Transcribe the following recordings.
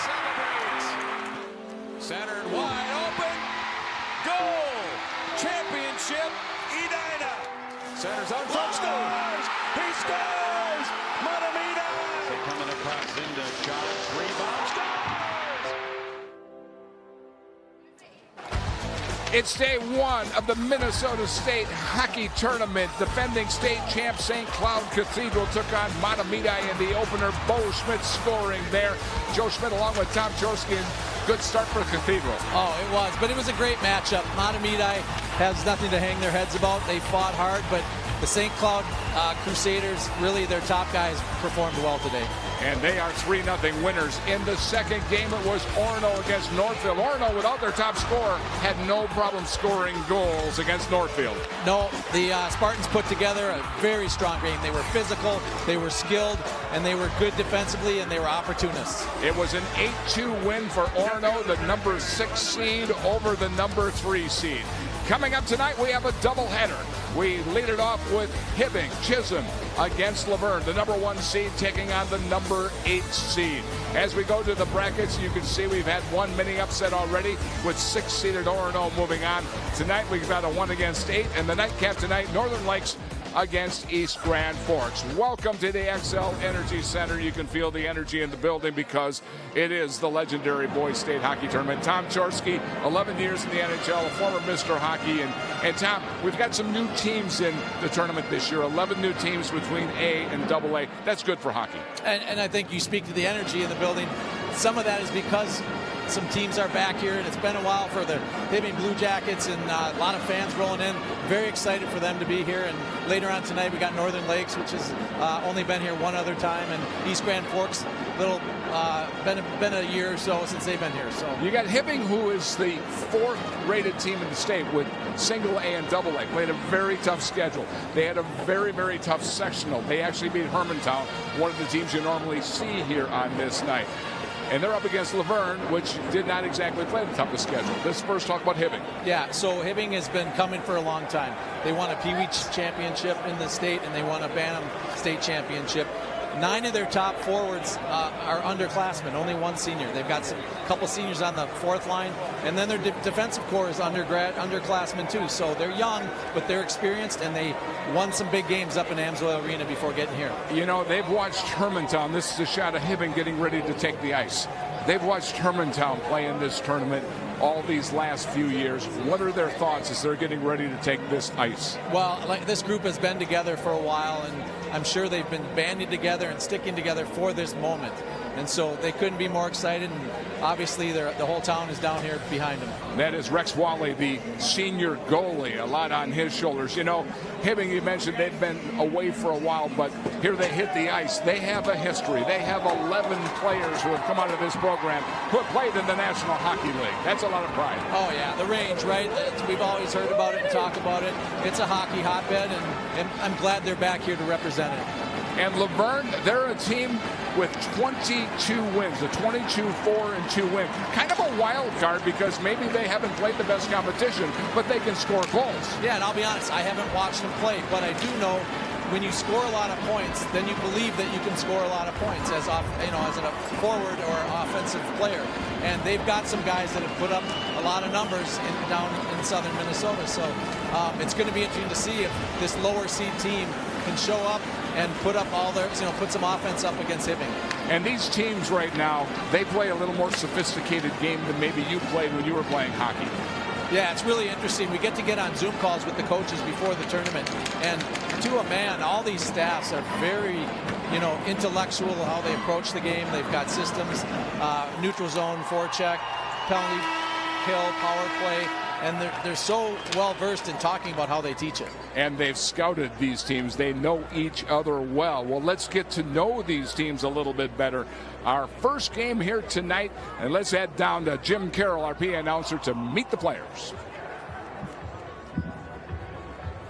celebrates. Centered wide open. Goal. Championship. Edina. Centers on front. Scores. He scores. Matamida. They're coming across into shots. Rebound. Scores. It's day one of the Minnesota State Hockey Tournament. Defending state champ St. Cloud Cathedral took on Matamida in the opener. Bo Schmidt scoring there. Joe Schmidt along with Tom Chorski. Good start for Cathedral. Oh, it was. But it was a great matchup. Matamida has nothing to hang their heads about. They fought hard, but the St. Cloud Crusaders, really their top guys performed well today. And they are 3-0 winners. In the second game, it was Orono against Northfield. Orono, without their top scorer, had no problem scoring goals against Northfield. No, the Spartans put together a very strong game. They were physical, they were skilled, and they were good defensively, and they were opportunists. It was an 8-2 win for Orono, the number 6 seed over the number 3 seed. Coming up tonight, we have a doubleheader. We lead it off with Hibbing, Chisholm against Laverne, the number 1 seed taking on the number 8 seed. As we go to the brackets, you can see we've had one mini upset already with 6-seeded Orono moving on. Tonight we've got a 1 against 8, and the nightcap tonight, Northern Lakes against East Grand Forks. Welcome to the XL Energy Center. You can feel the energy in the building because it is the legendary Boys State Hockey Tournament. Tom Chorski, 11 years in the NHL, a former Mr. Hockey. And Tom, we've got some new teams in the tournament this year, 11 new teams between A and AA. That's good for hockey. And I think you speak to the energy in the building. Some of that is because some teams are back here, and it's been a while for the Hibbing Blue Jackets, and a lot of fans rolling in. Very excited for them to be here. And later on tonight, we got Northern Lakes, which has only been here one other time, and East Grand Forks, been a year or so since they've been here. So you got Hibbing, who is the 4th-rated team in the state with single A and double A. Played a very tough schedule. They had a very, very tough sectional. They actually beat Hermantown, one of the teams you normally see here on this night. And they're up against Laverne, which did not exactly play the toughest schedule. Let's first talk about Hibbing. Yeah, so Hibbing has been coming for a long time. They won a Pee-wee championship in the state, and they won a Bantam state championship. 9 of their top forwards are underclassmen, only 1 senior. They've got a couple seniors on the 4th line, and then their defensive core is underclassmen too. So they're young, but they're experienced, and they won some big games up in Amsoil Arena before getting here. You know, they've watched Hermantown. This is a shot of Hibbing getting ready to take the ice. They've watched Hermantown play in this tournament all these last few years. What are their thoughts as they're getting ready to take this ice? Well, this group has been together for a while, and I'm sure they've been banding together and sticking together for this moment. And so they couldn't be more excited, and obviously the whole town is down here behind them. That is Rex Wally, the senior goalie, a lot on his shoulders. You know, Hibbing, you mentioned they'd been away for a while, but here they hit the ice. They have a history. They have 11 players who have come out of this program who have played in the National Hockey League. That's a lot of pride. Oh, yeah, the range, right? We've always heard about it and talked about it. It's a hockey hotbed, and I'm glad they're back here to represent it. And Laverne, they're a team with 22 wins, a 22-4-2 win. Kind of a wild card because maybe they haven't played the best competition, but they can score goals. Yeah, and I'll be honest, I haven't watched them play, but I do know when you score a lot of points, then you believe that you can score a lot of points as a forward or offensive player. And they've got some guys that have put up a lot of numbers down in southern Minnesota. So it's going to be interesting to see if this lower seed team can show up and put up put some offense up against Hibbing. And these teams right now, they play a little more sophisticated game than maybe you played when you were playing hockey. Yeah, it's really interesting. We get on Zoom calls with the coaches before the tournament, and to a man, all these staffs are very, intellectual how they approach the game. They've got systems, neutral zone, forecheck, penalty kill, power play, and they're so well versed in talking about how they teach it. And they've scouted these teams. They know each other well. Well, let's get to know these teams a little bit better. Our first game here tonight, and let's head down to Jim Carroll, our PA announcer, to meet the players.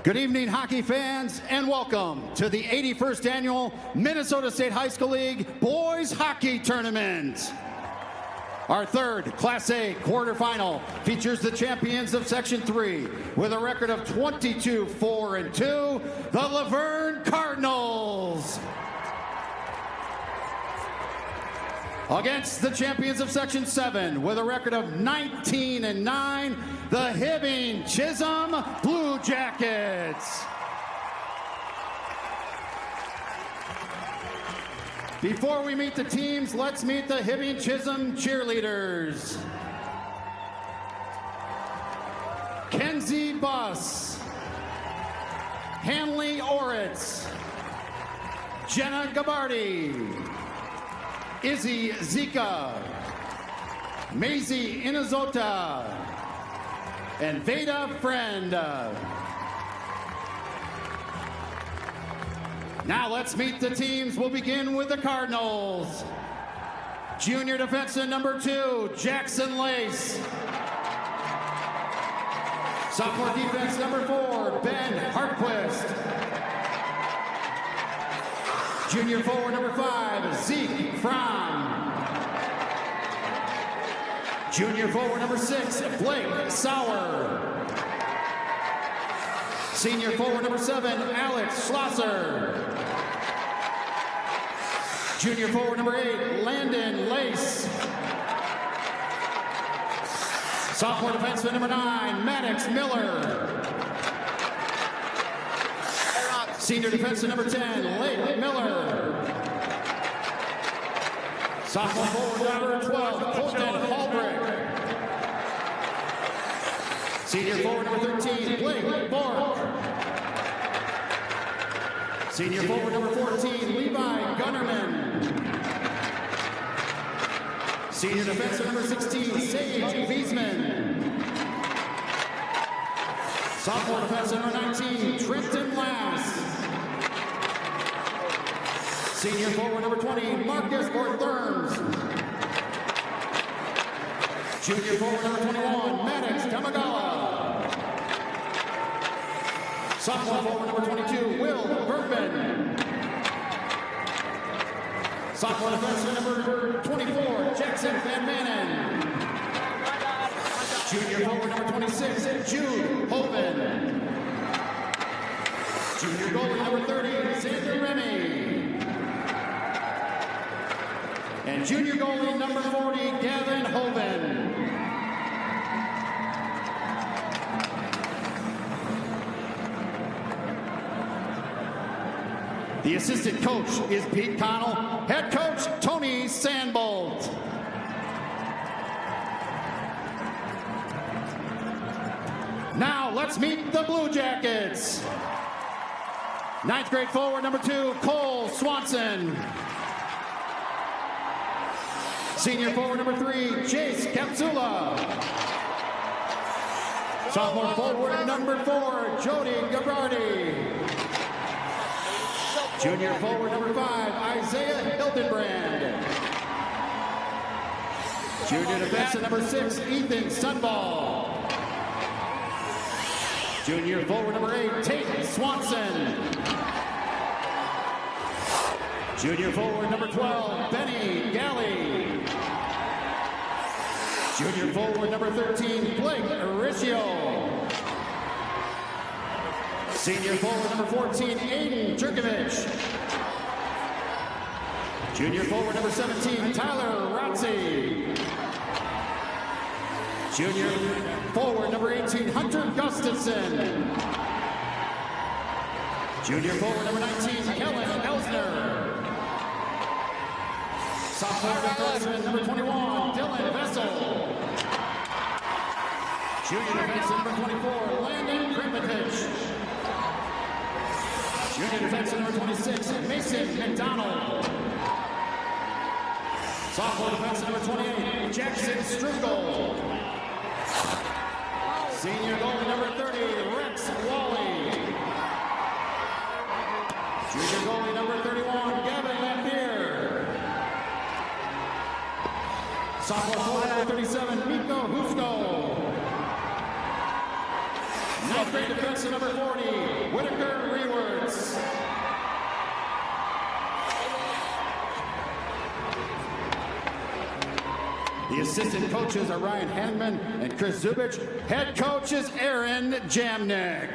Good evening, hockey fans, and welcome to the 81st Annual Minnesota State High School League Boys Hockey Tournament. Our third Class A quarterfinal features the champions of Section 3 with a record of 22-4-2, the Laverne Cardinals. Against the champions of Section 7 with a record of 19-9, the Hibbing Chisholm Blue Jackets. Before we meet the teams, let's meet the Hibbing Chisholm cheerleaders. Kenzie Buss, Hanley Oritz, Jenna Gabardi, Izzy Zika, Maisie Inazota, and Veda Friend. Now let's meet the teams. We'll begin with the Cardinals. Junior defenseman number 2, Jackson Lace. Sophomore defense number 4, Ben Hartquist. Junior forward number 5, Zeke Fromm. Junior forward number 6, Blake Sauer. Senior forward number 7, Alex Schlosser. Junior forward number 8, Landon Lace. Sophomore defenseman number 9, Maddox Miller. Senior defenseman number 10, Lake Miller. Sophomore forward number 12, Colton Hallbrick. Senior forward number 13, Blake Bork. Senior forward number 14, Levi Gunnerman. Senior defenseman number 16, Sage Wiesman. Sophomore defenseman number 19, Trenton Lass. Senior forward number 20, Marcus Ortherms. Junior forward number 21, Maddox Tamagala. Sophomore forward number 22, Will Bergman. Sophomore defenseman number 24, Jackson Van Manen. Junior forward number 26, Jude Hoven. Junior goalie number 30, Xander Remy. And junior goalie number 40, Gavin Hoven. The assistant coach is Pete Connell. Head coach, Tony Sandbolt. Now let's meet the Blue Jackets. 9th grade forward number 2, Cole Swanson. Senior forward number 3, Chase Capsula. Sophomore forward number 4, Jody Gabardi. Junior forward number 5, Isaiah Hildenbrand. Junior defenseman number 6, Ethan Sunball. Junior forward number 8, Tate Swanson. Junior forward number 12, Benny Galley. Junior forward number 13, Blake Riccio. Senior forward number 14, Aiden Jerkovich. Junior forward number 17, Tyler Rotzi. Junior forward number 18, Hunter Gustafson. Junior forward number 19, Kellen Elsner. Sophomore defenseman number 21, Dylan Vessel. Junior defenseman number 24, Landon Krimovich. Junior defenseman number 26, Mason McDonald. Sophomore defenseman number 28, Jackson Strukel. Senior goalie number 30, Rex Wally. Junior goalie number 31, Gavin Lampier. Sophomore forward number 37, Miko Husko. 9th grade defenseman number 40, Whitaker Rewerts. The assistant coaches are Ryan Hanman and Chris Zubich. Head coach is Aaron Jamnik.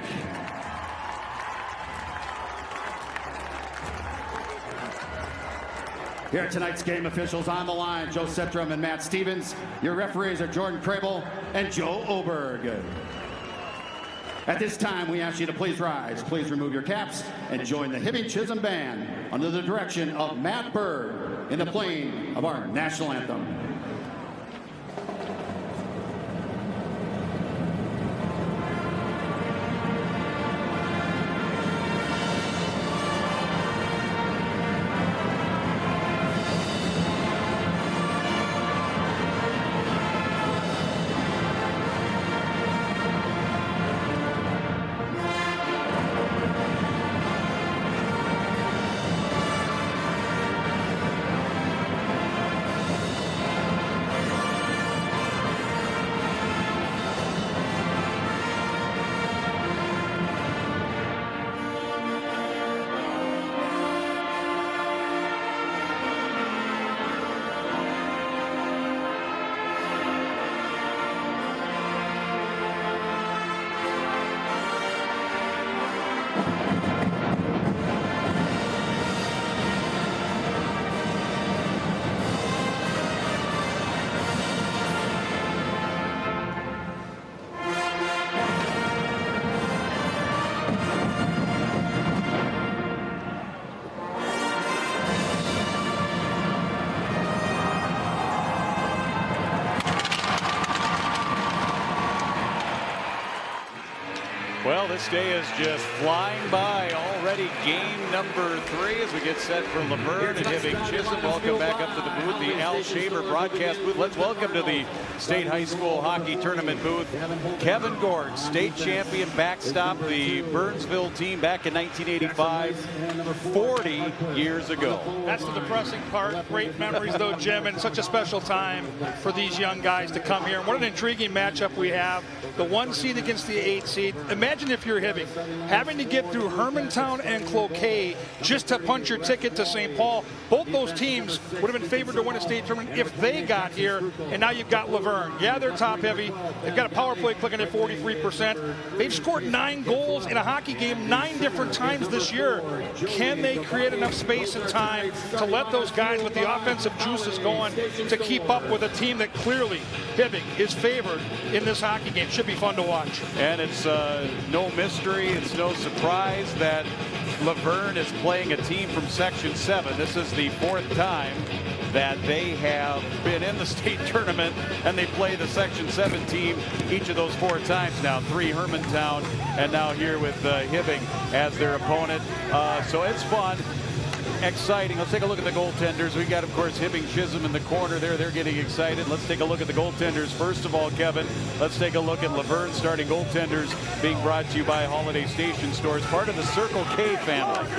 Here are tonight's game officials on the line, Joe Setrum and Matt Stevens. Your referees are Jordan Crable and Joe Oberg. At this time, we ask you to please rise, please remove your caps, and join the Hibbing Chisholm Band under the direction of Matt Bird in the playing of our national anthem. Well, this day is just flying by. Already game number 3 as we get set for Laverne and Hibbing Chisholm. Welcome back up to the booth, the Al Shaver broadcast booth. Let's welcome to the State High School Hockey Tournament booth, Kevin Gord, state champion, backstop the Burnsville team back in 1985, 40 years ago. That's the depressing part. Great memories, though, Jim, and such a special time for these young guys to come here. And what an intriguing matchup we have. The 1 seed against the 8 seed. Imagine if you're Hibbing, having to get through Hermantown and Cloquet just to punch your ticket to St. Paul. Both those teams would have been favored to win a state tournament if they got here, and now you've got Laverne. Yeah, they're top heavy. They've got a power play clicking at 43%. They've scored 9 goals in a hockey game 9 different times this year. Can they create enough space and time to let those guys with the offensive juices going to keep up with a team that clearly Hibbing is favored in this hockey game? Should be fun to watch. And it's no mystery, it's no surprise that Laverne is playing a team from Section 7. This is the 4th time that they have been in the state tournament, and they play the Section 7 team each of those 4 times now. 3 Hermantown, and now here with Hibbing as their opponent. So it's fun. Exciting. Let's take a look at the goaltenders. We got, of course, Hibbing Chisholm in the corner there. They're getting excited. Let's take a look at the goaltenders. First of all, Kevin, let's take a look at Laverne starting goaltenders being brought to you by Holiday Station Stores, part of the Circle K family.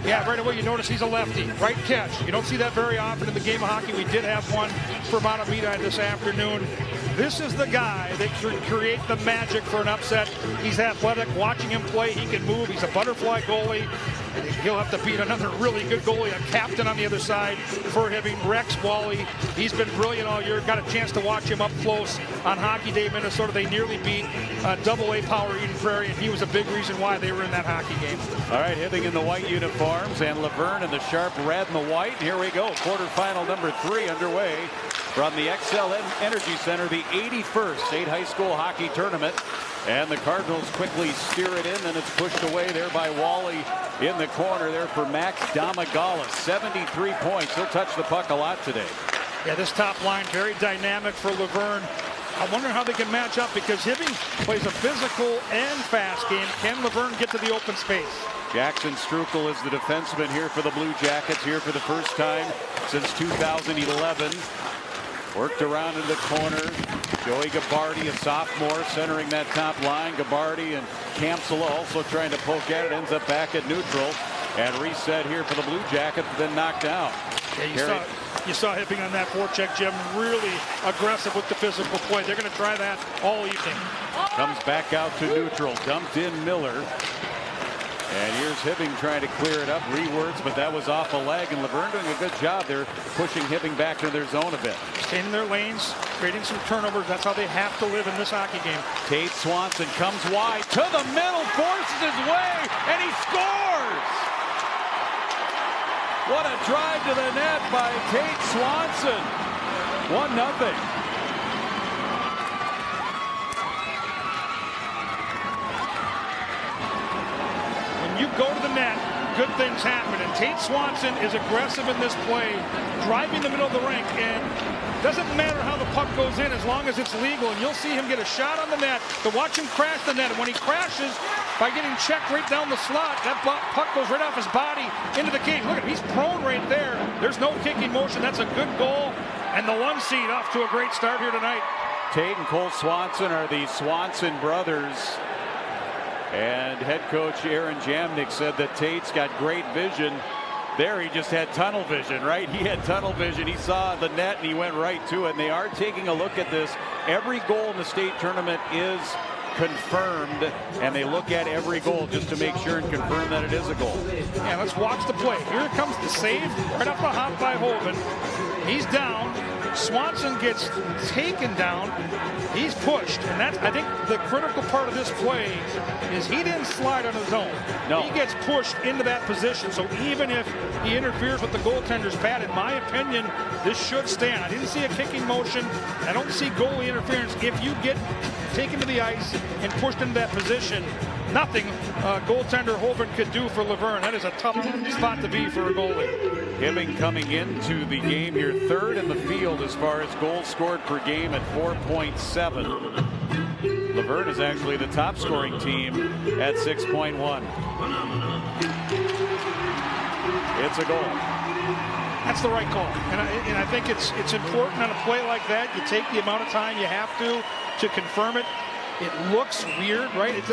Yeah, right away you notice he's a lefty. Right catch. You don't see that very often in the game of hockey. We did have one for Montemita this afternoon. This is the guy that can create the magic for an upset. He's athletic. Watching him play, he can move. He's a butterfly goalie. He'll have to beat another really good goalie, a captain on the other side for Hibbing, Rex Wally. He's been brilliant all year. Got a chance to watch him up close on Hockey Day, Minnesota. They nearly beat AA Power Eden Prairie, and he was a big reason why they were in that hockey game. All right, Hibbing in the white uniforms, and Laverne in the sharp red and the white. Here we go, quarterfinal number 3 underway from the XL Energy Center, the 81st State High School Hockey Tournament. And the Cardinals quickly steer it in, and it's pushed away there by Wally in the corner there for Max Domagalis. 73 points. He'll touch the puck a lot today. Yeah, this top line very dynamic for Laverne. I wonder how they can match up, because Hibbing plays a physical and fast game. Can Laverne get to the open space? Jackson Strukel is the defenseman here for the Blue Jackets, here for the first time since 2011. Worked around in the corner. Joey Gabardi, a sophomore, centering that top line. Gabardi and Kamsala also trying to poke at it. Ends up back at neutral. And reset here for the Blue Jackets, then knocked out. Yeah, you saw Hibbing on that forecheck, Jim. Really aggressive with the physical play. They're going to try that all evening. Comes back out to neutral. Dumped in Miller. And here's Hibbing trying to clear it up. Reworks, but that was off a leg. And Laverne doing a good job there, pushing Hibbing back to their zone a bit. Staying in their lanes, creating some turnovers. That's how they have to live in this hockey game. Tate Swanson comes wide to the middle, forces his way, and he scores! What a drive to the net by Tate Swanson. 1-0. When you go to the net, good things happen. And Tate Swanson is aggressive in this play, driving the middle of the rink. And doesn't matter how the puck goes in as long as it's legal. And you'll see him get a shot on the net, to watch him crash the net. And when he crashes, by getting checked right down the slot, that puck goes right off his body into the cage. Look at him, he's prone right there. There's no kicking motion. That's a good goal. And the 1 seed off to a great start here tonight. Tate and Cole Swanson are the Swanson brothers. And head coach Aaron Jamnik said that Tate's got great vision. There he just had tunnel vision, right? He had tunnel vision. He saw the net and he went right to it. And they are taking a look at this. Every goal in the state tournament is confirmed, and they look at every goal just to make sure and confirm that it is a goal. Yeah, let's watch the play. Here comes the save right off the hop by Hoven. He's down. Swanson gets taken down. He's pushed, and that's, I think, the critical part of this play is he didn't slide on his own. No. He gets pushed into that position. So even if he interferes with the goaltender's pad, in my opinion, this should stand. I didn't see a kicking motion. I don't see goalie interference. If you get taken to the ice and pushed into that position, nothing goaltender Hoven could do for Laverne. That is a tough spot to be for a goalie. Hibbing coming into the game here, third in the field as far as goals scored per game at 4.7. Laverne is actually the top scoring team at 6.1. It's a goal. That's the right call, and I think it's important on a play like that. You take the amount of time you have to confirm it. It looks weird, right?